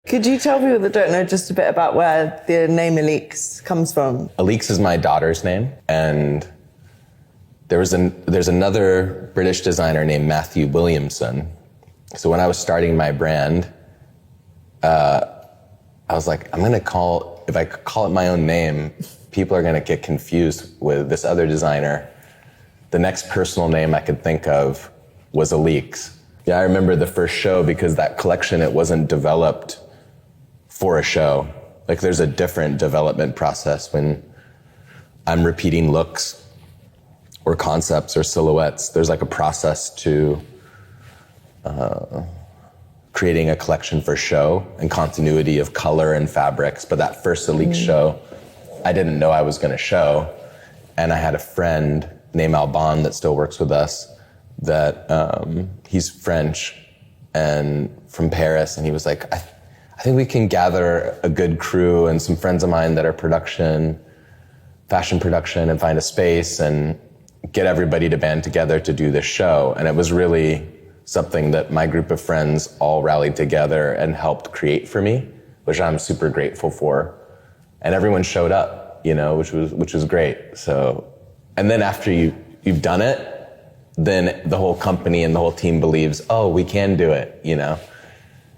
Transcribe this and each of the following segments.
Could you tell people that don't know just a bit about where the name Elix comes from? Elix is my daughter's name, and there's another British designer named Matthew Williamson. So when I was starting my brand, I was like, if I call it my own name, people are gonna get confused with this other designer. The next personal name I could think of was Elix. Yeah, I remember the first show because that collection, it wasn't developed for a show. Like there's a different development process when I'm repeating looks or concepts or silhouettes. There's like a process to creating a collection for show and continuity of color and fabrics. But that first Elix show, I didn't know I was gonna show. And I had a friend named Alban that still works with us that he's French and from Paris. And he was like, I think we can gather a good crew and some friends of mine that are fashion production, and find a space and get everybody to band together to do this show. And it was really something that my group of friends all rallied together and helped create for me, which I'm super grateful for. And everyone showed up, which was great. So, and then after you've done it, then the whole company and the whole team believes, oh, we can do it,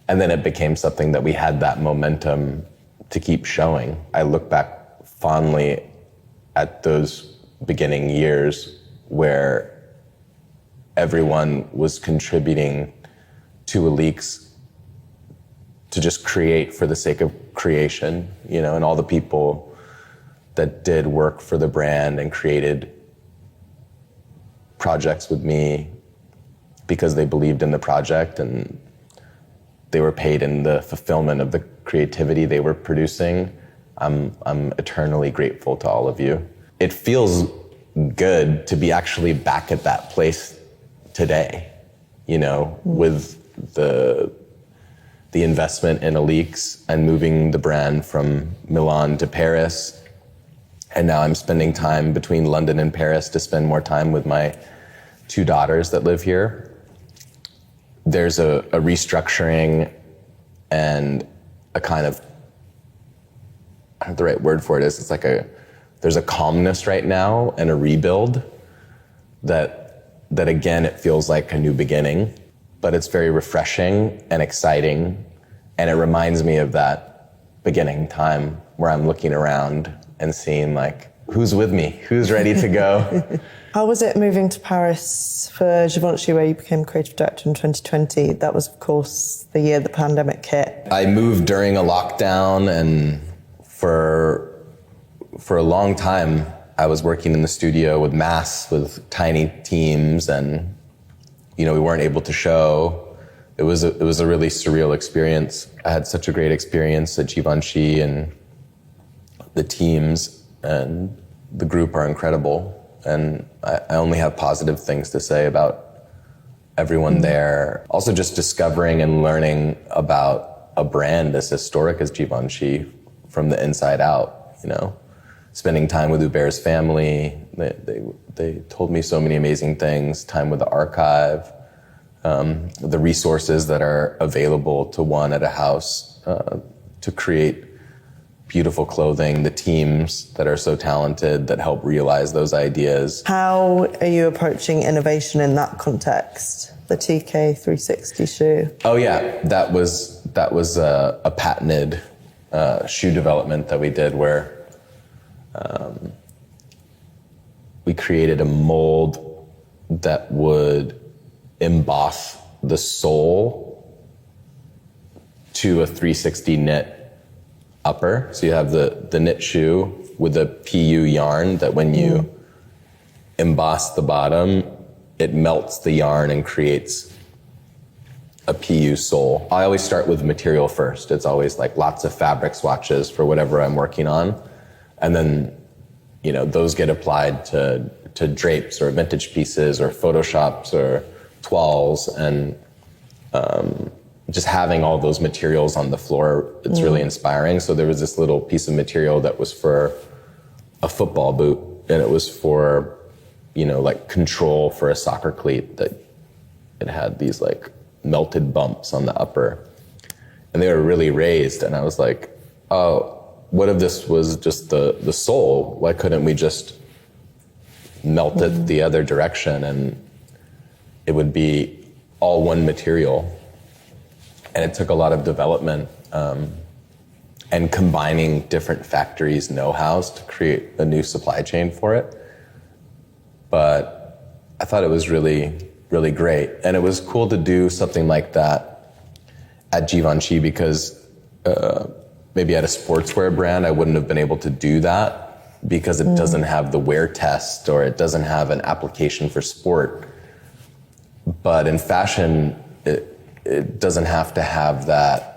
And then it became something that we had that momentum to keep showing. I look back fondly at those beginning years where everyone was contributing to Elix to just create for the sake of creation, and all the people that did work for the brand and created projects with me because they believed in the project and they were paid in the fulfillment of the creativity they were producing. I'm eternally grateful to all of you. It feels good to be actually back at that place today, with the investment in Elix and moving the brand from Milan to Paris. And now I'm spending time between London and Paris to spend more time with my 2 daughters that live here. There's a restructuring and a kind of, I don't know the right word for it is, it's like there's a calmness right now and a rebuild that again, it feels like a new beginning, but it's very refreshing and exciting. And it reminds me of that beginning time where I'm looking around and seeing like, who's with me? Who's ready to go? How was it moving to Paris for Givenchy, where you became creative director in 2020? That was, of course, the year the pandemic hit. I moved during a lockdown, and for a long time, I was working in the studio with masks, with tiny teams, and we weren't able to show. It was a really surreal experience. I had such a great experience at Givenchy, and the teams and the group are incredible. And I only have positive things to say about everyone there. Also just discovering and learning about a brand as historic as Givenchy from the inside out, Spending time with Hubert's family. They told me so many amazing things. Time with the archive, the resources that are available to one at a house to create beautiful clothing, the teams that are so talented that help realize those ideas. How are you approaching innovation in that context? The TK 360 shoe. Oh yeah, that was a patented shoe development that we did where we created a mold that would emboss the sole to a 360 knit upper. So you have the knit shoe with a PU yarn that when you emboss the bottom, it melts the yarn and creates a PU sole. I always start with material first. It's always like lots of fabric swatches for whatever I'm working on. And then, those get applied to drapes or vintage pieces or Photoshops or toiles, and just having all those materials on the floor, it's really inspiring. So there was this little piece of material that was for a football boot, and it was for, like control for a soccer cleat, that it had these like melted bumps on the upper. and they were really raised. And I was like, oh, what if this was just the soul? Why couldn't we just melt it the other direction and it would be all one material? And it took a lot of development and combining different factories' know-hows to create a new supply chain for it. But I thought it was really, really great. And it was cool to do something like that at Givenchy because maybe at a sportswear brand, I wouldn't have been able to do that because it doesn't have the wear test or it doesn't have an application for sport. But in fashion, it doesn't have to have that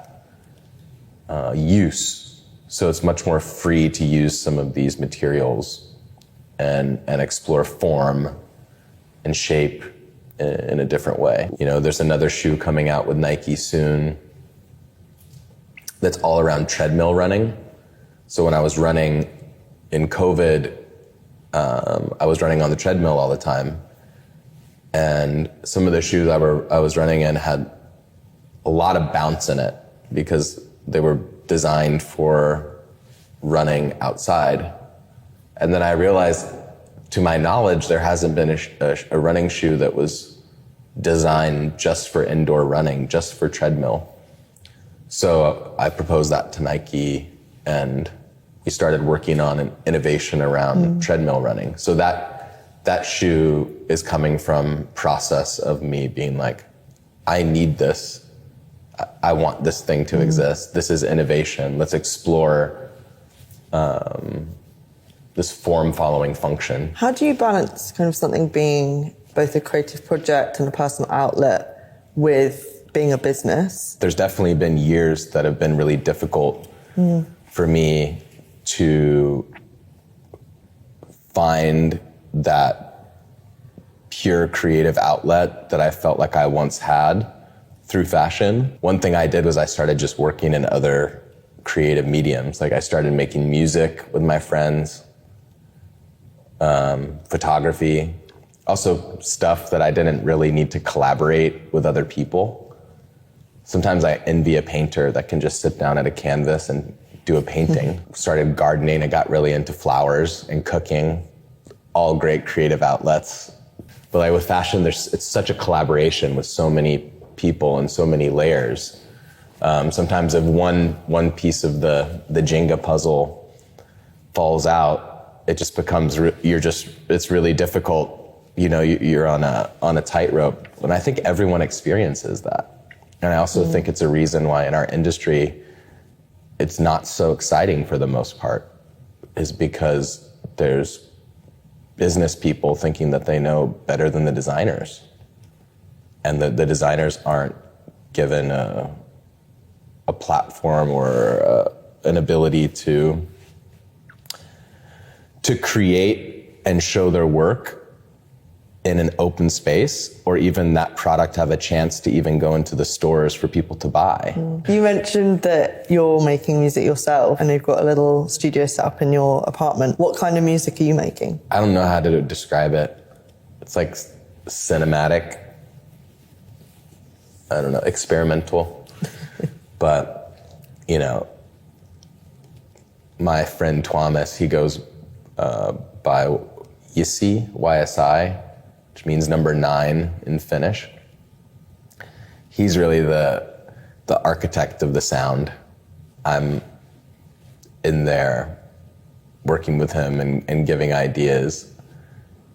use. So it's much more free to use some of these materials and explore form and shape in a different way. You know, there's another shoe coming out with Nike soon that's all around treadmill running. So when I was running in COVID, I was running on the treadmill all the time. And some of the shoes I was running in had a lot of bounce in it because they were designed for running outside. And then I realized, to my knowledge, there hasn't been a running shoe that was designed just for indoor running, just for treadmill. So I proposed that to Nike, and we started working on an innovation around treadmill running. So that shoe is coming from process of me being like, I need this. I want this thing to exist. This is innovation. Let's explore this form-following function. How do you balance kind of something being both a creative project and a personal outlet with being a business? There's definitely been years that have been really difficult for me to find that pure creative outlet that I felt like I once had through fashion. One thing I did was I started just working in other creative mediums. Like I started making music with my friends, photography, also stuff that I didn't really need to collaborate with other people. Sometimes I envy a painter that can just sit down at a canvas and do a painting. Started gardening, I got really into flowers and cooking, all great creative outlets. But like with fashion, it's such a collaboration with so many people and so many layers. Sometimes if one piece of the Jenga puzzle falls out, it just becomes, it's really difficult. You know, you're on a tightrope. And I think everyone experiences that. And I also think it's a reason why in our industry, it's not so exciting for the most part, is because there's business people thinking that they know better than the designers. And the designers aren't given a platform or an ability to create and show their work in an open space, or even that product have a chance to even go into the stores for people to buy. You mentioned that you're making music yourself and you've got a little studio set up in your apartment. What kind of music are you making? I don't know how to describe it. It's like cinematic. I don't know, experimental. But, you know, my friend Thomas, he goes by YSI, YSI, which means number 9 in Finnish. He's really the architect of the sound. I'm in there working with him and giving ideas,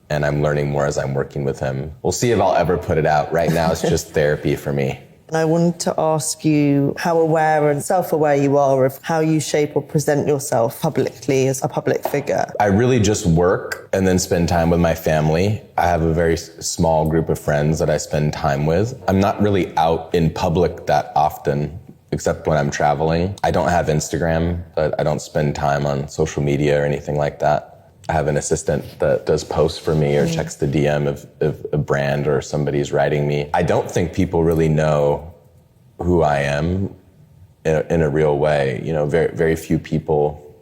and I'm learning more as I'm working with him. We'll see if I'll ever put it out. Right now, it's just therapy for me. And I wanted to ask you how aware and self-aware you are of how you shape or present yourself publicly as a public figure. I really just work and then spend time with my family. I have a very small group of friends that I spend time with. I'm not really out in public that often, except when I'm traveling. I don't have Instagram, but I don't spend time on social media or anything like that. I have an assistant that does posts for me or checks the DM if a brand or somebody's writing me. I don't think people really know who I am in a real way. You know, very, very few people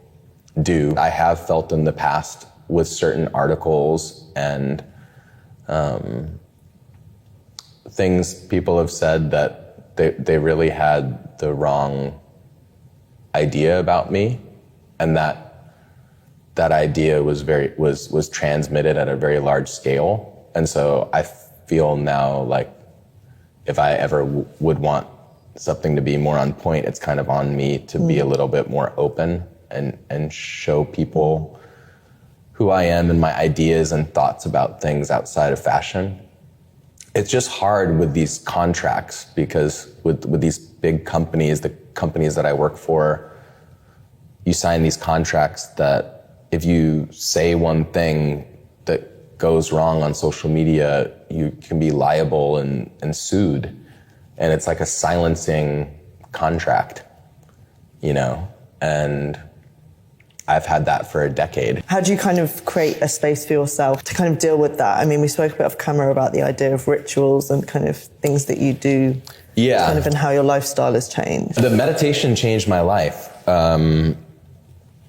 do. I have felt in the past with certain articles and things people have said that they really had the wrong idea about me, and that idea was transmitted at a very large scale. And so I feel now like if I ever would want something to be more on point, it's kind of on me to be a little bit more open and show people who I am and my ideas and thoughts about things outside of fashion. It's just hard with these contracts because with these big companies, the companies that I work for, you sign these contracts that if you say one thing that goes wrong on social media, you can be liable and sued. And it's like a silencing contract, you know, and I've had that for a decade. How do you kind of create a space for yourself to kind of deal with that? I mean, we spoke a bit off camera about the idea of rituals and kind of things that you do, kind of, and how your lifestyle has changed. The meditation changed my life.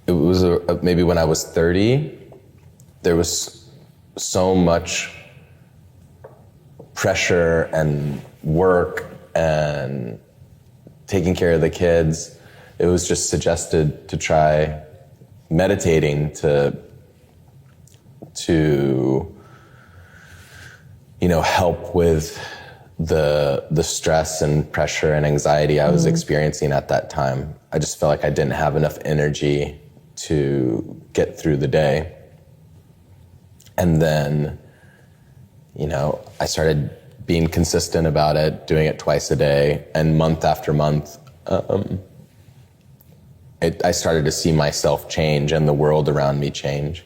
It was maybe when I was 30, there was so much pressure and work and taking care of the kids. It was just suggested to try meditating to you know, help with the stress and pressure and anxiety I was experiencing at that time. I just felt like I didn't have enough energy to get through the day. And then, you know, I started being consistent about it, doing it twice a day, and month after month, I started to see myself change and the world around me change.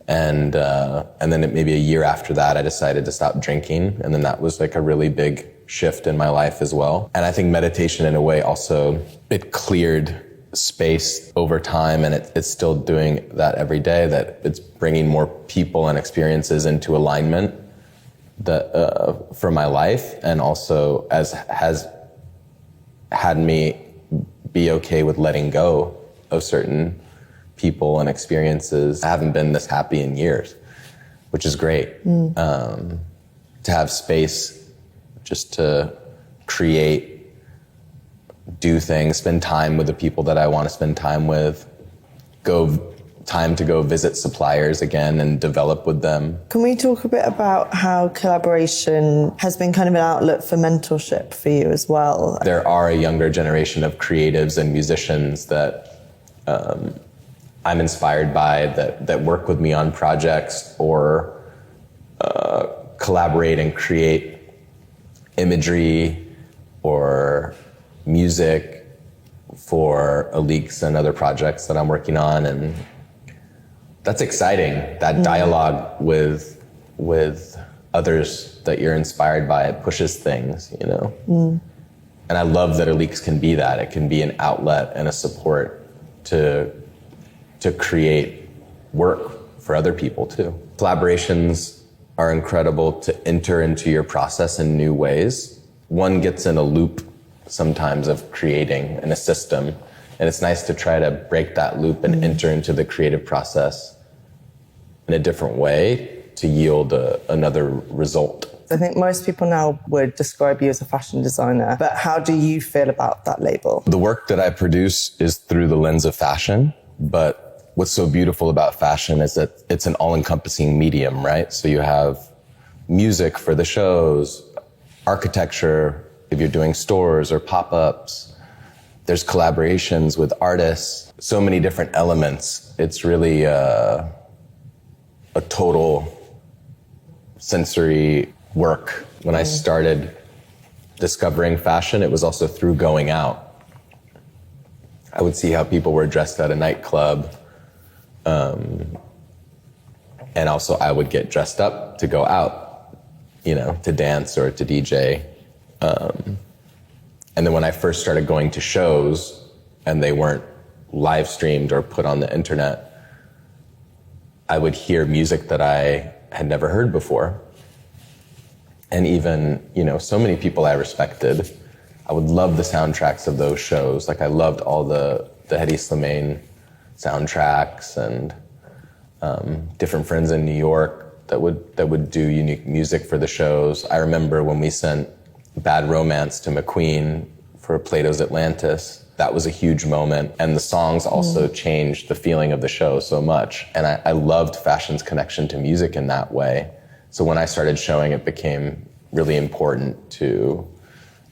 And then maybe a year after that, I decided to stop drinking. And then that was like a really big shift in my life as well. And I think meditation in a way also, it cleared space over time, and it's still doing that every day, that it's bringing more people and experiences into alignment that for my life, and also has had me be okay with letting go of certain people and experiences. I haven't been this happy in years, which is great. To have space just to create, do things, spend time with the people that I want to spend time with, time to go visit suppliers again and develop with them. Can we talk a bit about how collaboration has been kind of an outlet for mentorship for you as well? There are a younger generation of creatives and musicians that I'm inspired by, that work with me on projects or collaborate and create imagery or music for Elix and other projects that I'm working on, and that's exciting. That dialogue with others that you're inspired by, it pushes things, you know. And I love that Elix can be that. It can be an outlet and a support to create work for other people too. Collaborations are incredible to enter into your process in new ways. One gets in a loop sometimes of creating in a system, and it's nice to try to break that loop and enter into the creative process in a different way to yield another result. I think most people now would describe you as a fashion designer, but how do you feel about that label? The work that I produce is through the lens of fashion, but what's so beautiful about fashion is that it's an all-encompassing medium, right? So you have music for the shows, architecture, if you're doing stores or pop-ups, there's collaborations with artists, so many different elements. It's really a total sensory work. When I started discovering fashion, it was also through going out. I would see how people were dressed at a nightclub, and also I would get dressed up to go out, you know, to dance or to DJ. And then when I first started going to shows and they weren't live streamed or put on the internet, I would hear music that I had never heard before. And even, you know, so many people I respected, I would love the soundtracks of those shows. Like I loved all the Hedy Slimane soundtracks, and different friends in New York that would do unique music for the shows. I remember when we sent Bad Romance to McQueen for Plato's Atlantis. That was a huge moment. And the songs also changed the feeling of the show so much. And I loved fashion's connection to music in that way. So when I started showing, it became really important to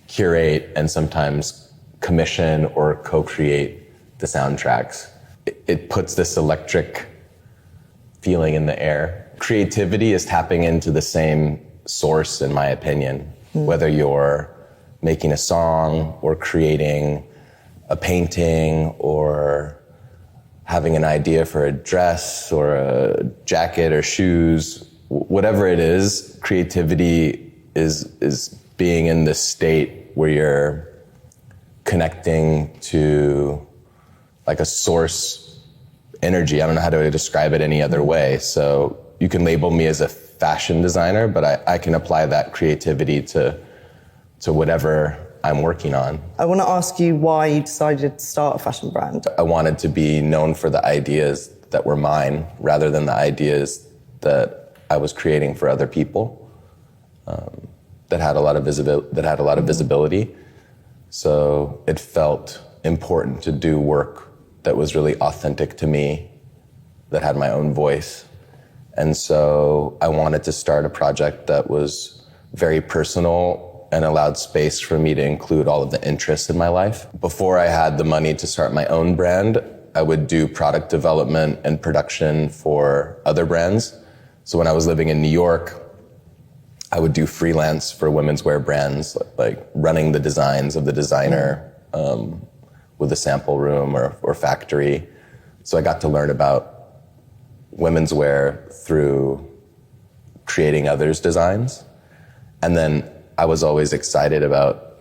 curate and sometimes commission or co-create the soundtracks. It puts this electric feeling in the air. Creativity is tapping into the same source, in my opinion, whether you're making a song or creating a painting or having an idea for a dress or a jacket or shoes, whatever it is, creativity is being in this state where you're connecting to like a source energy. I don't know how to describe it any other way. So you can label me as a fashion designer, but I can apply that creativity to whatever I'm working on. I want to ask you why you decided to start a fashion brand. I wanted to be known for the ideas that were mine rather than the ideas that I was creating for other people, that had a lot of visibility. So it felt important to do work that was really authentic to me, that had my own voice. And so I wanted to start a project that was very personal and allowed space for me to include all of the interests in my life. Before I had the money to start my own brand, I would do product development and production for other brands. So when I was living in New York, I would do freelance for women's wear brands, like running the designs of the designer with a sample room or factory. So I got to learn about women's wear through creating others' designs. And then I was always excited about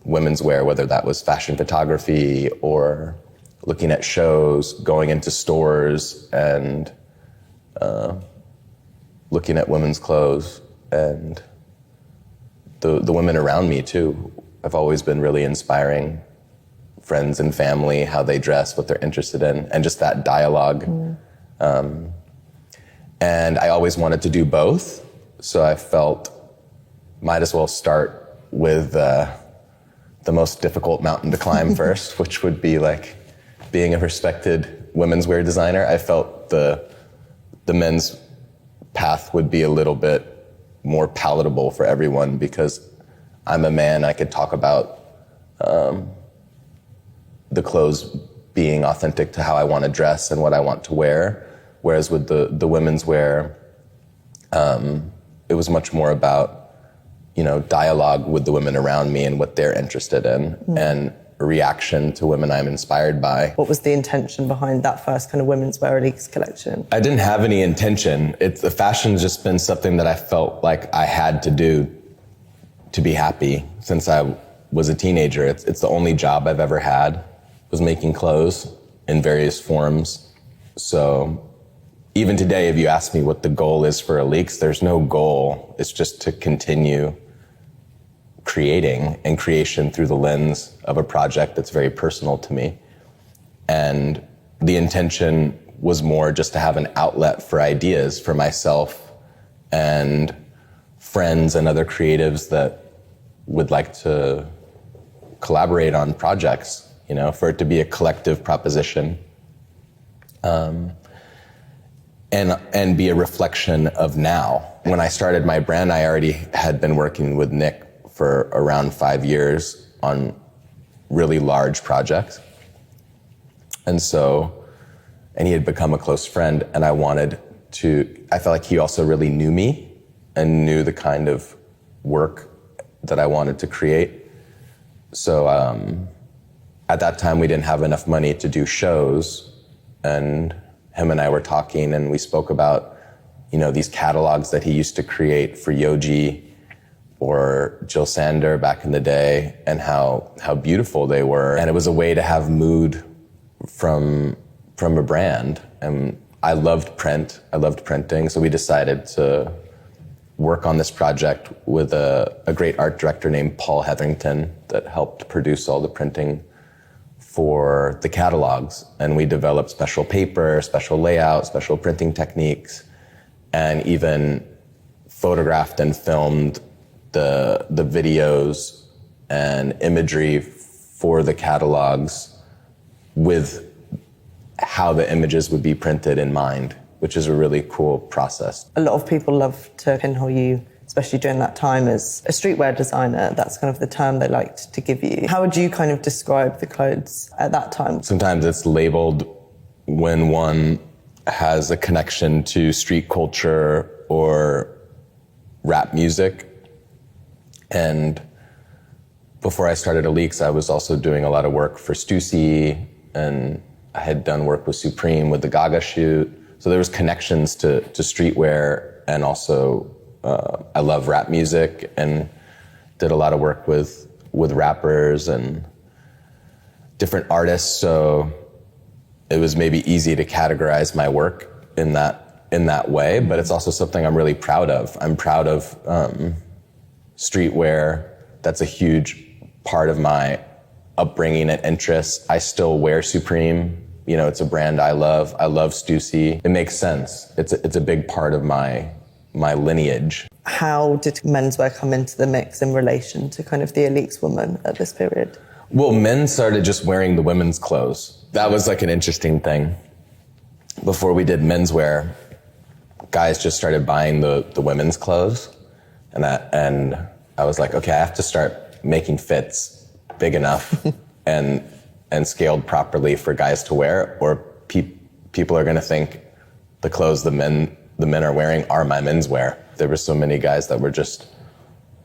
women's wear, whether that was fashion photography or looking at shows, going into stores and looking at women's clothes. And the women around me too. I've always been really inspiring friends and family, how they dress, what they're interested in, and just that dialogue. And I always wanted to do both. So I felt might as well start with the most difficult mountain to climb first, which would be like being a respected women's wear designer. I felt the men's path would be a little bit more palatable for everyone because I'm a man. I could talk about the clothes being authentic to how I want to dress and what I want to wear. Whereas with the women's wear, it was much more about, dialogue with the women around me and what they're interested in and a reaction to women I'm inspired by. What was the intention behind that first kind of women's wear Elix collection? I didn't have any intention. The fashion's just been something that I felt like I had to do to be happy since I was a teenager. It's the only job I've ever had, was making clothes in various forms. So even today, if you ask me what the goal is for Elix, there's no goal. It's just to continue creating and creation through the lens of a project that's very personal to me. And the intention was more just to have an outlet for ideas for myself and friends and other creatives that would like to collaborate on projects, for it to be a collective proposition. And be a reflection of now. When I started my brand, I already had been working with Nick for around 5 years on really large projects. And he had become a close friend, and I felt like he also really knew me and knew the kind of work that I wanted to create. So at that time, we didn't have enough money to do shows, and him and I were talking, and we spoke about, these catalogs that he used to create for Yoji or Jill Sander back in the day, and how beautiful they were. And it was a way to have mood from a brand. And I loved print. I loved printing. So we decided to work on this project with a great art director named Paul Hetherington that helped produce all the printing for the catalogs. And we developed special paper, special layout, special printing techniques, and even photographed and filmed the videos and imagery for the catalogs with how the images would be printed in mind, which is a really cool process. A lot of people love to pinhole you, especially during that time, as a streetwear designer. That's kind of the term they liked to give you. How would you kind of describe the clothes at that time? Sometimes it's labeled when one has a connection to street culture or rap music. And before I started Elix, I was also doing a lot of work for Stussy, and I had done work with Supreme with the Gaga shoot. So there was connections to streetwear, and also I love rap music and did a lot of work with rappers and different artists. So it was maybe easy to categorize my work in that way, but it's also something I'm really proud of. I'm proud of streetwear. That's a huge part of my upbringing and interests. I still wear Supreme. You know, it's a brand I love. I love Stussy. It makes sense. It's a big part of my lineage. How did menswear come into the mix in relation to kind of the Elix woman at this period? Well, men started just wearing the women's clothes. That was like an interesting thing. Before we did menswear, guys just started buying the women's clothes. And I was like, okay, I have to start making fits big enough and scaled properly for guys to wear, or people are going to think the clothes the men are wearing are my menswear. There were so many guys that were just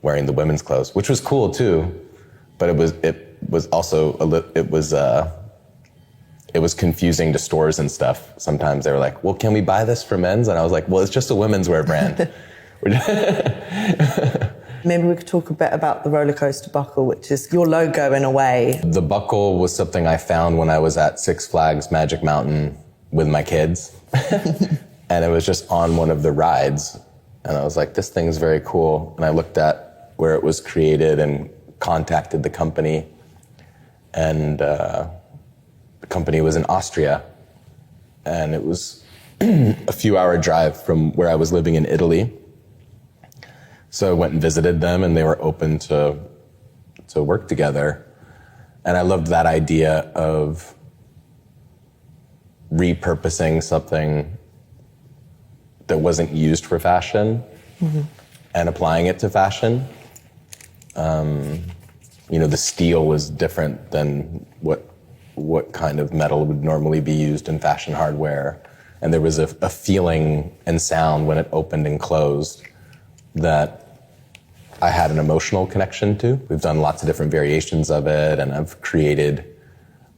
wearing the women's clothes, which was cool too, but it was also it was confusing to stores and stuff. Sometimes they were like, well, can we buy this for men's? And I was like, well, it's just a women's wear brand. Maybe we could talk a bit about the rollercoaster buckle, which is your logo in a way. The buckle was something I found when I was at Six Flags Magic Mountain with my kids. And it was just on one of the rides. And I was like, this thing's very cool. And I looked at where it was created and contacted the company. And the company was in Austria. And it was a few-hour drive from where I was living in Italy. So I went and visited them, and they were open to work together. And I loved that idea of repurposing something that wasn't used for fashion and applying it to fashion. The steel was different than what kind of metal would normally be used in fashion hardware. And there was a feeling and sound when it opened and closed that I had an emotional connection to. We've done lots of different variations of it, and I've created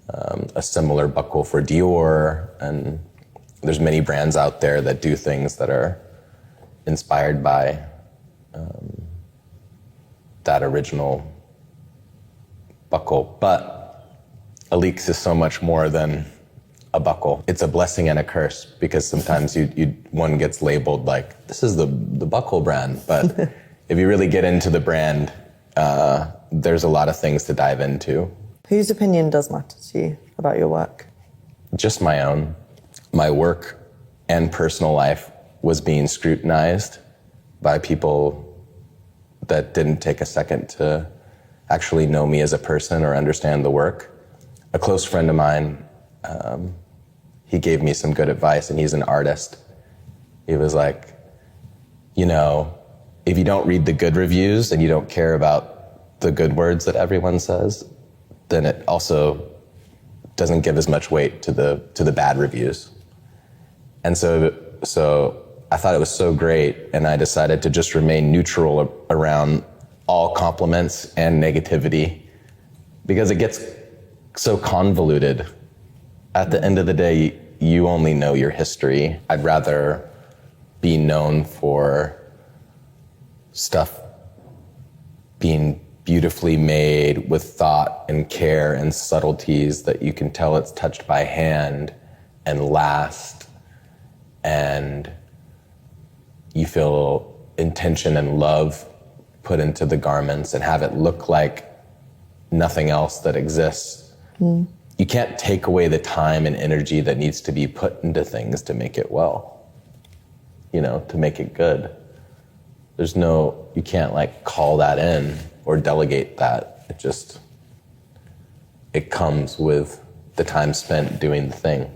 a similar buckle for Dior, and there's many brands out there that do things that are inspired by that original buckle. But Elix is so much more than a buckle. It's a blessing and a curse, because sometimes one gets labeled like, this is the buckle brand, but if you really get into the brand, there's a lot of things to dive into. Whose opinion does matter to you about your work? Just my own. My work and personal life was being scrutinized by people that didn't take a second to actually know me as a person or understand the work. A close friend of mine, he gave me some good advice, and he's an artist. He was like, if you don't read the good reviews and you don't care about the good words that everyone says, then it also doesn't give as much weight to the bad reviews. And so I thought it was so great, and I decided to just remain neutral around all compliments and negativity, because it gets so convoluted. At the end of the day, you only know your history. I'd rather be known for stuff being beautifully made with thought and care and subtleties that you can tell it's touched by hand and last, and you feel intention and love put into the garments, and have it look like nothing else that exists. You can't take away the time and energy that needs to be put into things to make it well, to make it good. you can't like call that in or delegate that. It comes with the time spent doing the thing.